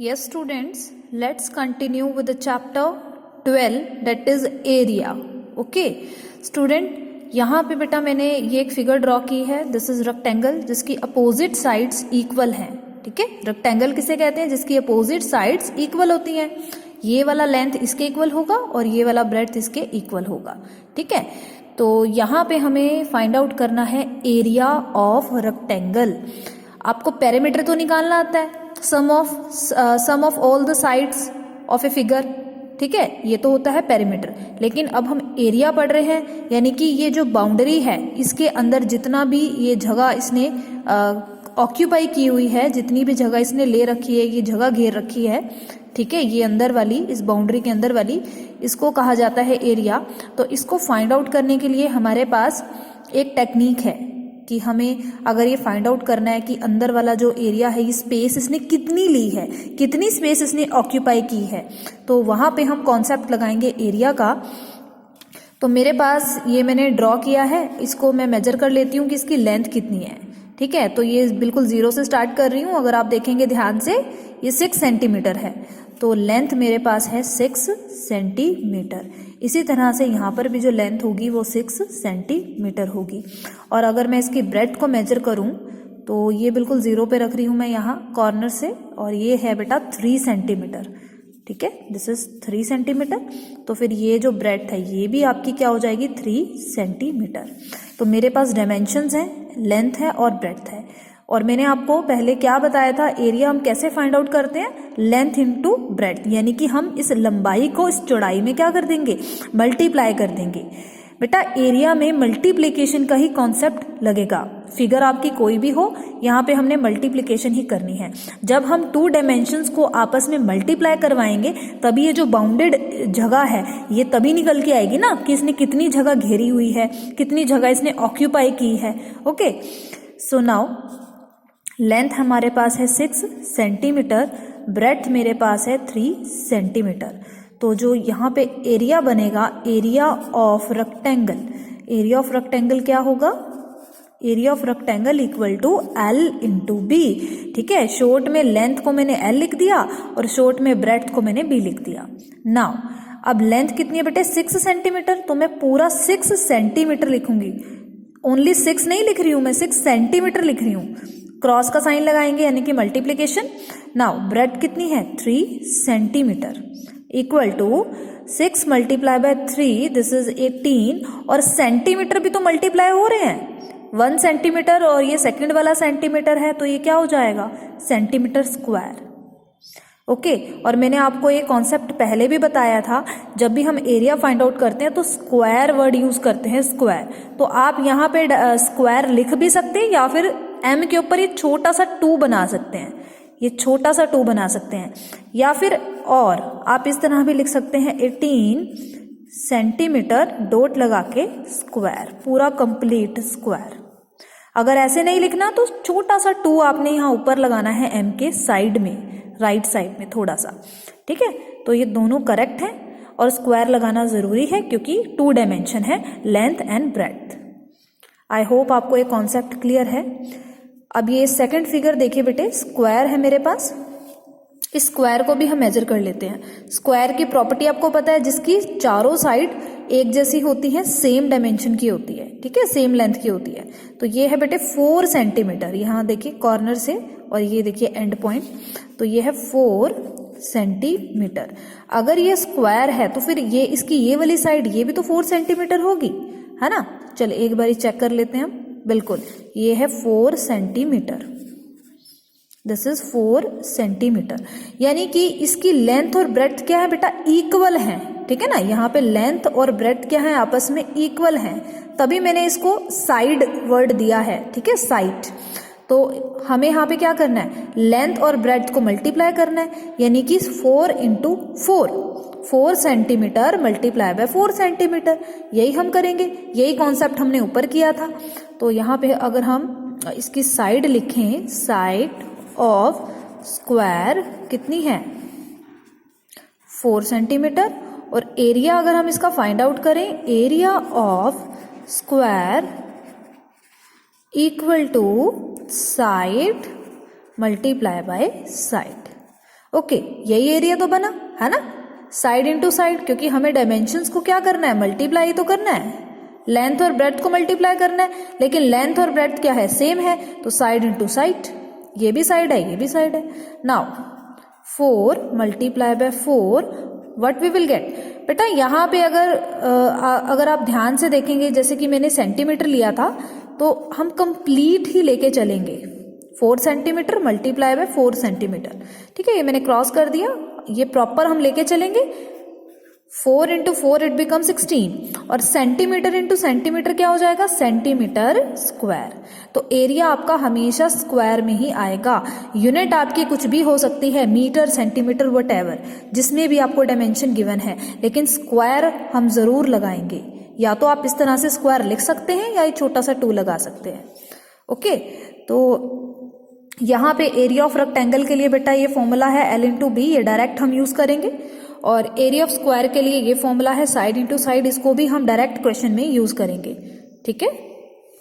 Yes, students, let's continue with the chapter 12 that is area. Okay, student, यहाँ पे बेटा मैंने ये एक फिगर ड्रॉ की है. दिस इज रेक्टेंगल जिसकी अपोजिट साइड्स इक्वल हैं. ठीक है, रेक्टेंगल किसे कहते हैं? जिसकी अपोजिट साइड्स इक्वल होती हैं. ये वाला लेंथ इसके इक्वल होगा और ये वाला ब्रेड्थ इसके इक्वल होगा. ठीक है, तो यहाँ पे हमें फाइंड आउट करना है एरिया ऑफ रेक्टेंगल. आपको पेरीमीटर तो निकालना आता है, sum of all the sides of a figure. ठीक है, ये तो होता है पेरीमीटर. लेकिन अब हम एरिया पढ़ रहे हैं, यानी कि ये जो बाउंड्री है इसके अंदर जितना भी ये जगह इसने ऑक्यूपाई की हुई है, जितनी भी जगह इसने ले रखी है, ये जगह घेर रखी है. ठीक है, ये अंदर वाली, इस बाउंड्री के अंदर वाली, इसको कहा जाता है एरिया. तो इसको फाइंड आउट करने के लिए हमारे पास एक टेक्निक है कि हमें अगर ये फाइंड आउट करना है कि अंदर वाला जो एरिया है, ये स्पेस इसने कितनी ली है, कितनी स्पेस इसने ऑक्यूपाई की है, तो वहां पे हम कॉन्सेप्ट लगाएंगे एरिया का. तो मेरे पास ये मैंने ड्रॉ किया है, इसको मैं मेजर कर लेती हूँ कि इसकी लेंथ कितनी है. ठीक है, तो ये बिल्कुल 0 से स्टार्ट कर रही हूँ. अगर आप देखेंगे ध्यान से, ये 6 सेंटीमीटर है, तो लेंथ मेरे पास है 6 सेंटीमीटर. इसी तरह से यहाँ पर भी जो लेंथ होगी वो 6 सेंटीमीटर होगी. और अगर मैं इसकी ब्रेड्थ को मेजर करूँ तो ये बिल्कुल 0 पे रख रही हूँ मैं यहाँ कॉर्नर से, और ये है बेटा 3 सेंटीमीटर. ठीक है, दिस इज 3 सेंटीमीटर. तो फिर ये जो ब्रेड्थ है ये भी आपकी क्या हो जाएगी, 3 सेंटीमीटर. तो मेरे पास डायमेंशंस हैं, लेंथ है और ब्रेड्थ है. और मैंने आपको पहले क्या बताया था, एरिया हम कैसे फाइंड आउट करते हैं, लेंथ इनटू ब्रेड्थ. यानी कि हम इस लंबाई को इस चौड़ाई में क्या कर देंगे, मल्टीप्लाई कर देंगे. बेटा एरिया में मल्टीप्लिकेशन का ही कॉन्सेप्ट लगेगा. फिगर आपकी कोई भी हो, यहाँ पे हमने मल्टीप्लिकेशन ही करनी है. जब हम 2 डायमेंशंस को आपस में मल्टीप्लाई करवाएंगे तभी ये जो बाउंडेड जगह है ये तभी निकल के आएगी ना, कि इसने कितनी जगह घेरी हुई है, कितनी जगह इसने ऑक्यूपाई की है. ओके, सो नाउ लेंथ हमारे पास है 6 सेंटीमीटर, ब्रेड्थ मेरे पास है 3 सेंटीमीटर. तो जो यहाँ पे एरिया बनेगा, area of rectangle, area of rectangle क्या होगा, area of rectangle equal to L into B. ठीक है, शॉर्ट में लेंथ को मैंने L लिख दिया और शॉर्ट में ब्रेड्थ को मैंने B लिख दिया. नाउ अब लेंथ कितनी है बेटे, 6 सेंटीमीटर, तो मैं पूरा 6 सेंटीमीटर लिखूंगी. ओनली 6 नहीं लिख रही हूं मैं, 6 सेंटीमीटर लिख रही हूं. क्रॉस का साइन लगाएंगे यानी कि मल्टीप्लीकेशन. नाउ ब्रेड्थ कितनी है, 3 centimetre equal to 6 multiply by 3, this is 18. और सेंटीमीटर भी तो मल्टीप्लाई हो रहे हैं, 1 सेंटीमीटर और ये सेकंड वाला सेंटीमीटर है, तो ये क्या हो जाएगा, सेंटीमीटर स्क्वायर. ओके, और मैंने आपको ये कॉन्सेप्ट पहले भी बताया था, जब भी हम एरिया फाइंड आउट करते हैं तो स्क्वायर वर्ड यूज करते हैं, स्क्वायर. तो आप यहाँ पे स्क्वायर लिख भी सकते हैं या फिर m के ऊपर ये छोटा सा 2 बना सकते हैं, ये छोटा सा 2 बना सकते हैं. या फिर और आप इस तरह भी लिख सकते हैं 18 सेंटीमीटर डॉट लगा के स्क्वायर, पूरा कंप्लीट स्क्वायर. अगर ऐसे नहीं लिखना तो छोटा सा 2 आपने यहाँ ऊपर लगाना है m के साइड में, राइट साइड में थोड़ा सा. ठीक है, तो ये दोनों करेक्ट हैं और स्क्वायर लगाना जरूरी है क्योंकि 2 डायमेंशन है, length and breadth. I hope आपको ये कॉन्सेप्ट क्लियर है. अब ये सेकंड फिगर देखिए बेटे, स्क्वायर है मेरे पास. इस स्क्वायर को भी हम मेजर कर लेते हैं. स्क्वायर की प्रॉपर्टी आपको पता है, जिसकी चारों साइड एक जैसी होती है, सेम डायमेंशन की होती है. ठीक है, सेम लेंथ की होती है. तो ये है बेटे 4 सेंटीमीटर, यहाँ देखिए कॉर्नर से, और ये देखिए एंड पॉइंट, तो ये है 4 सेंटीमीटर. अगर ये स्क्वायर है तो फिर ये इसकी ये वाली साइड ये भी तो 4 सेंटीमीटर होगी, है ना. चलिए एक बार चेक कर लेते हैं हम. बिल्कुल, ये है 4 सेंटीमीटर, दिस इज 4 सेंटीमीटर. यानी कि इसकी लेंथ और ब्रेड्थ क्या है बेटा, इक्वल है. ठीक है ना, यहाँ पे लेंथ और ब्रेड्थ क्या है, आपस में इक्वल है, तभी मैंने इसको साइड वर्ड दिया है. ठीक है, साइड. तो हमें यहाँ पे क्या करना है, लेंथ और ब्रेड्थ को मल्टीप्लाई करना है, यानी कि 4 into 4 centimetre multiply by 4 centimetre. यही हम करेंगे, यही कॉन्सेप्ट हमने ऊपर किया था. तो यहाँ पे अगर हम इसकी साइड लिखें, साइड ऑफ स्क्वायर कितनी है, 4 सेंटीमीटर. और एरिया अगर हम इसका फाइंड आउट करें, area of square equal to side multiply by side. Okay, यही एरिया तो बना है ना, साइड इंटू साइड, क्योंकि हमें डायमेंशंस को क्या करना है, मल्टीप्लाई तो करना है, लेंथ और ब्रेड्थ को मल्टीप्लाई करना है, लेकिन लेंथ और ब्रेड्थ क्या है, सेम है, तो साइड इंटू साइड, ये भी साइड है ये भी साइड है। Now 4 multiply by 4 what we will get. बेटा यहाँ पे अगर आप ध्यान से देखेंगे, जैसे कि मैंने सेंटीमीटर लिया था, तो हम कंप्लीट ही लेके चलेंगे, 4 सेंटीमीटर मल्टीप्लाई बाय 4 सेंटीमीटर, ठीक है, ये मैंने क्रॉस कर दिया, ये प्रॉपर हम लेके चलेंगे। 4 इंटू 4 इट बिकम 16, और सेंटीमीटर इंटू सेंटीमीटर क्या हो जाएगा, सेंटीमीटर स्क्वायर। तो एरिया आपका हमेशा स्क्वायर में ही आएगा। यूनिट आपकी कुछ भी हो सकती है, मीटर, सेंटीमीटर, वटएवर, जिसमें भी आपको डायमेंशन गिवन है, लेकिन स्क्वायर हम जरूर लगाएंगे। या तो आप इस तरह से स्क्वायर लिख सकते हैं या एक छोटा सा 2 लगा सकते हैं। ओके, तो यहाँ पे एरिया ऑफ रेक्टेंगल के लिए बेटा ये फॉर्मूला है L इंटू बी, ये डायरेक्ट हम यूज करेंगे, और एरिया ऑफ स्क्वायर के लिए ये फॉर्मूला है साइड इंटू साइड, इसको भी हम डायरेक्ट क्वेश्चन में यूज करेंगे। ठीक है।